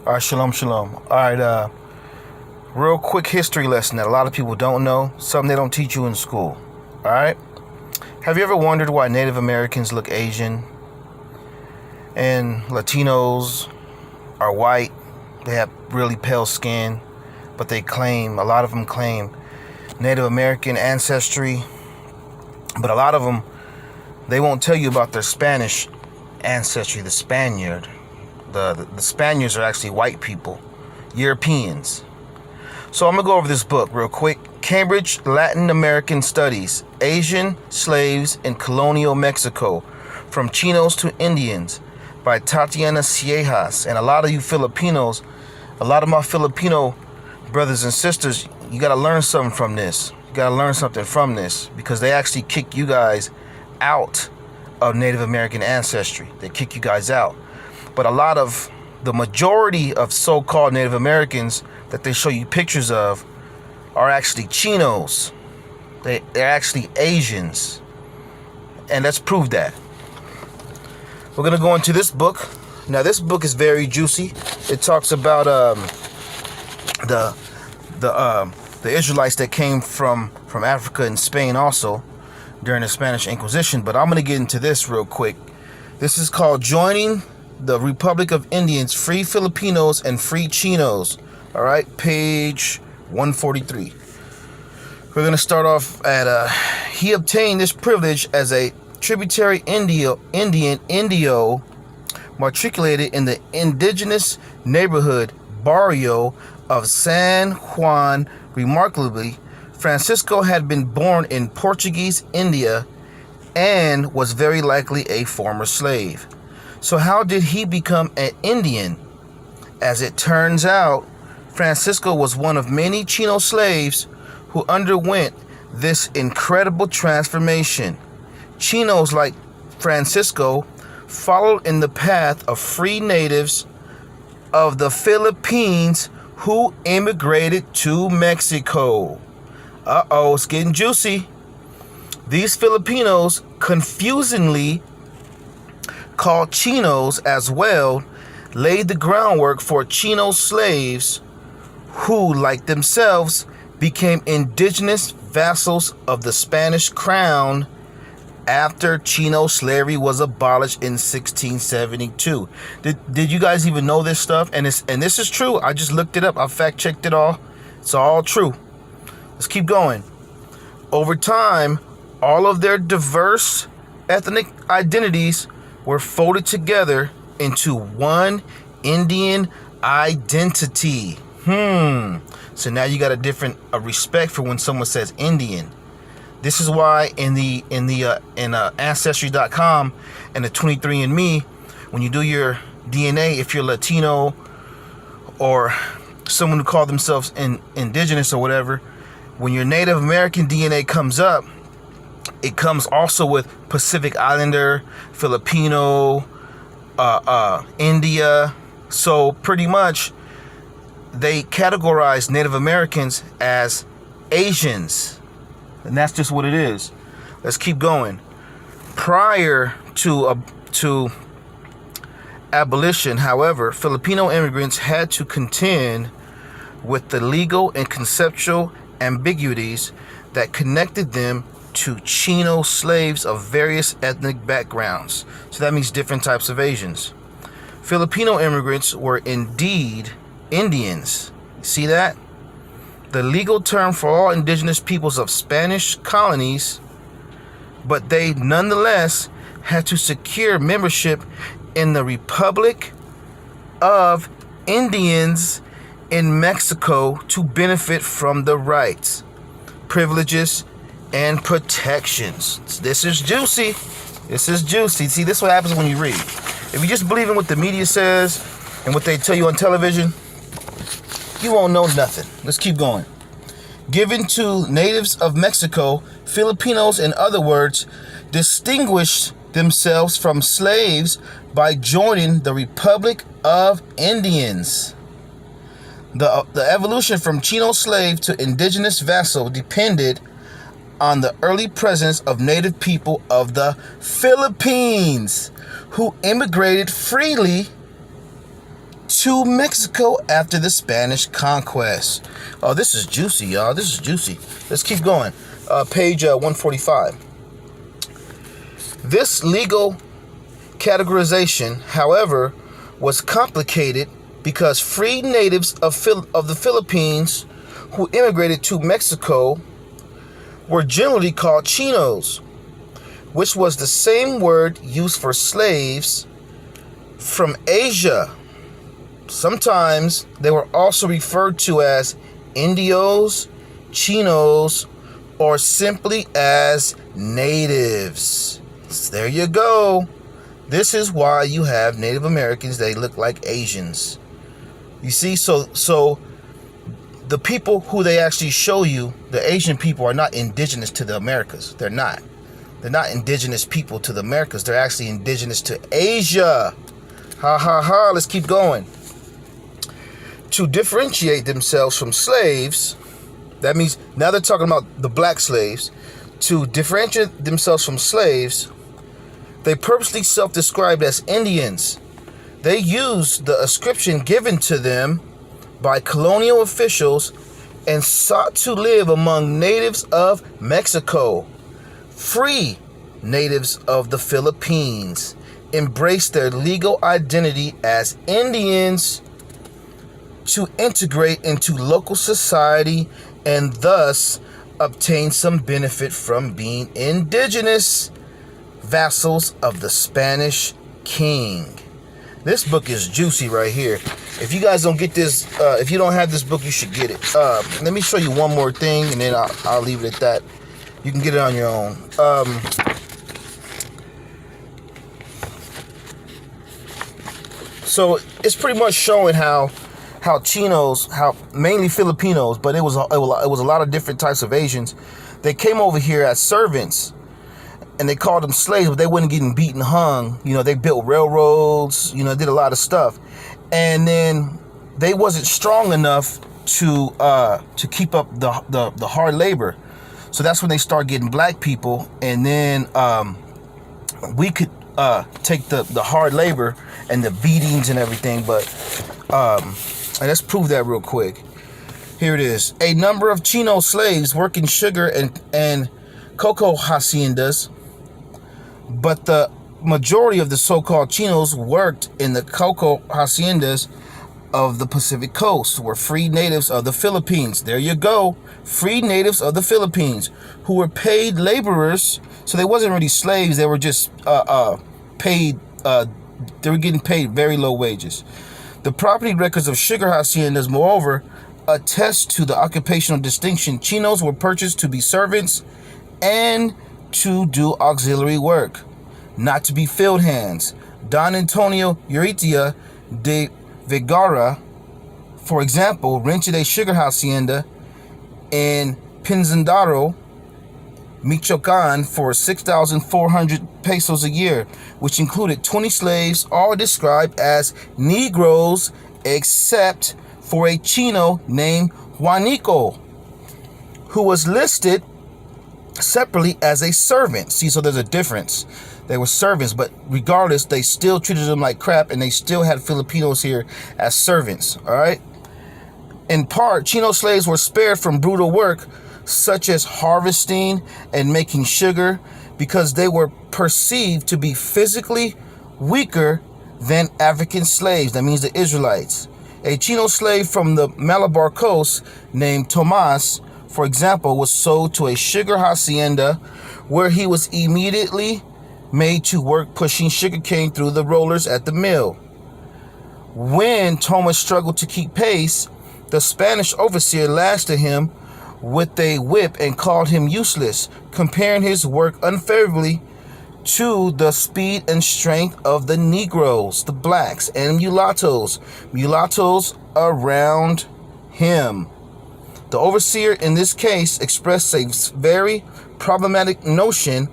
All right, shalom, shalom. All right, real quick history lesson that a lot of people don't know, something they don't teach you in school. All right? Have you ever wondered why Native Americans look Asian and Latinos are white? They have really pale skin, but a lot of them claim Native American ancestry, but a lot of them, they won't tell you about their Spanish ancestry, the Spaniard. The Spaniards are actually white people, Europeans. So I'm going to go over this book real quick. Cambridge Latin American Studies, Asian Slaves in Colonial Mexico, From Chinos to Indians, by Tatiana Siejas. And a lot of you Filipinos, a lot of my Filipino brothers and sisters, you got to learn something from this. You got to learn something from this, because they actually kick you guys out of Native American ancestry. They kick you guys out. But the majority of so-called Native Americans that they show you pictures of are actually Chinos. They're actually Asians. And let's prove that. We're going to go into this book. Now, this book is very juicy. It talks about the Israelites that came from Africa and Spain also during the Spanish Inquisition. But I'm going to get into this real quick. This is called Joining the Republic of Indians, Free Filipinos and Free Chinos. All right, page 143. We're going to start off at, he obtained this privilege as a tributary Indian Indio, matriculated in the indigenous neighborhood barrio of San Juan. Remarkably, Francisco had been born in Portuguese India and was very likely a former slave. So how did he become an Indian? As it turns out, Francisco was one of many Chino slaves who underwent this incredible transformation. Chinos like Francisco followed in the path of free natives of the Philippines who immigrated to Mexico. Uh-oh, it's getting juicy. These Filipinos, confusingly called Chinos as well, laid the groundwork for Chino slaves who, like themselves, became indigenous vassals of the Spanish crown after Chino slavery was abolished in 1672. Did you guys even know this stuff? And this is true. I just looked it up. I fact checked it all. It's all true. Let's keep going. Over time, all of their diverse ethnic identities were folded together into one Indian identity. So now you got a respect for when someone says Indian. This is why in Ancestry.com and the 23andMe, when you do your DNA, if you're Latino or someone who called themselves indigenous or whatever, when your Native American DNA comes up, it comes also with Pacific Islander, Filipino, India. So pretty much they categorize Native Americans as Asians. And that's just what it is. Let's keep going. Prior to abolition, however, Filipino immigrants had to contend with the legal and conceptual ambiguities that connected them to Chino slaves of various ethnic backgrounds. So that means different types of Asians. Filipino immigrants were indeed Indians. See that? The legal term for all indigenous peoples of Spanish colonies, but they nonetheless had to secure membership in the Republic of Indians in Mexico to benefit from the rights, privileges, and protections. This is juicy. This is juicy. See, this is what happens when you read. If you just believe in what the media says and what they tell you on television, you won't know nothing. Let's keep going. Given to natives of Mexico, Filipinos, in other words, distinguished themselves from slaves by joining the Republic of Indians. The evolution from Chino slave to indigenous vassal depended on the early presence of native people of the Philippines who immigrated freely to Mexico after the Spanish conquest. Oh, this is juicy, y'all. This is juicy. Let's keep going. Page 145. This legal categorization, however, was complicated because free natives of the Philippines who immigrated to Mexico were generally called Chinos, which was the same word used for slaves from Asia. Sometimes they were also referred to as Indios, Chinos, or simply as natives. So there you go. This is why you have Native Americans. They look like Asians. You see, so the people who they actually show you, the Asian people, are not indigenous to the Americas. They're not. They're not indigenous people to the Americas. They're actually indigenous to Asia. Ha ha ha. Let's keep going. To differentiate themselves from slaves, that means now they're talking about the black slaves. To differentiate themselves from slaves, they purposely self-described as Indians. They used the ascription given to them by colonial officials and sought to live among natives of Mexico. Free natives of the Philippines embraced their legal identity as Indians to integrate into local society and thus obtain some benefit from being indigenous vassals of the Spanish king. This book is juicy right here. If you guys don't get this, if you don't have this book, you should get it. Let me show you one more thing, and then I'll leave it at that. You can get it on your own. So it's pretty much showing how Chinos, how mainly Filipinos, but it was a lot of different types of Asians. They came over here as servants, and they called them slaves, but they weren't getting beaten, hung. You know, they built railroads. You know, did a lot of stuff, and then they wasn't strong enough to keep up the hard labor. So that's when they start getting black people, and then we could take the hard labor and the beatings and everything. But and let's prove that real quick. Here it is. A number of Chino slaves work in sugar and cocoa haciendas, but the majority of the so-called Chinos worked in the cocoa haciendas of the Pacific coast, were free natives of the Philippines. There you go. Free natives of the Philippines who were paid laborers. So they wasn't really slaves. They were just paid. They were getting paid very low wages. The property records of sugar haciendas, moreover, attest to the occupational distinction. Chinos were purchased to be servants and to do auxiliary work, not to be field hands. Don Antonio Urrutia de Vergara, for example, rented a sugar hacienda in Pinzandaro, Michoacan for 6,400 pesos a year, which included 20 slaves, all described as Negroes, except for a Chino named Juanico, who was listed separately as a servant. See, so there's a difference. They were servants, but regardless, they still treated them like crap, and they still had Filipinos here as servants, all right? In part, Chino slaves were spared from brutal work, such as harvesting and making sugar, because they were perceived to be physically weaker than African slaves. That means the Israelites. A Chino slave from the Malabar coast named Tomas, for example, was sold to a sugar hacienda where he was immediately made to work pushing sugarcane through the rollers at the mill. When Thomas struggled to keep pace, the Spanish overseer lashed at him with a whip and called him useless, comparing his work unfavorably to the speed and strength of the Negroes, the blacks, and mulattoes around him. The overseer in this case expressed a very problematic notion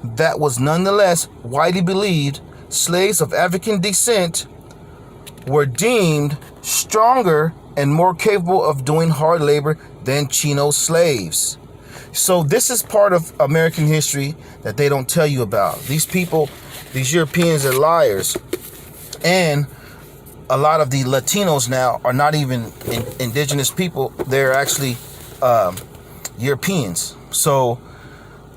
that was nonetheless widely believed. Slaves of African descent were deemed stronger and more capable of doing hard labor than Chino slaves. So this is part of American history that they don't tell you about. These people, these Europeans, are liars. And a lot of the Latinos now are not even indigenous people. They're actually Europeans. So,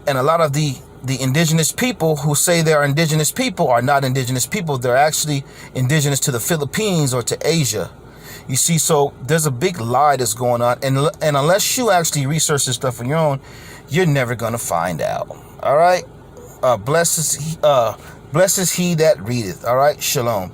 and a lot of the indigenous people who say they are indigenous people are not indigenous people. They're actually indigenous to the Philippines or to Asia. You see, so there's a big lie that's going on. And unless you actually research this stuff on your own, you're never going to find out. All right? Blessed is he that readeth. All right? Shalom.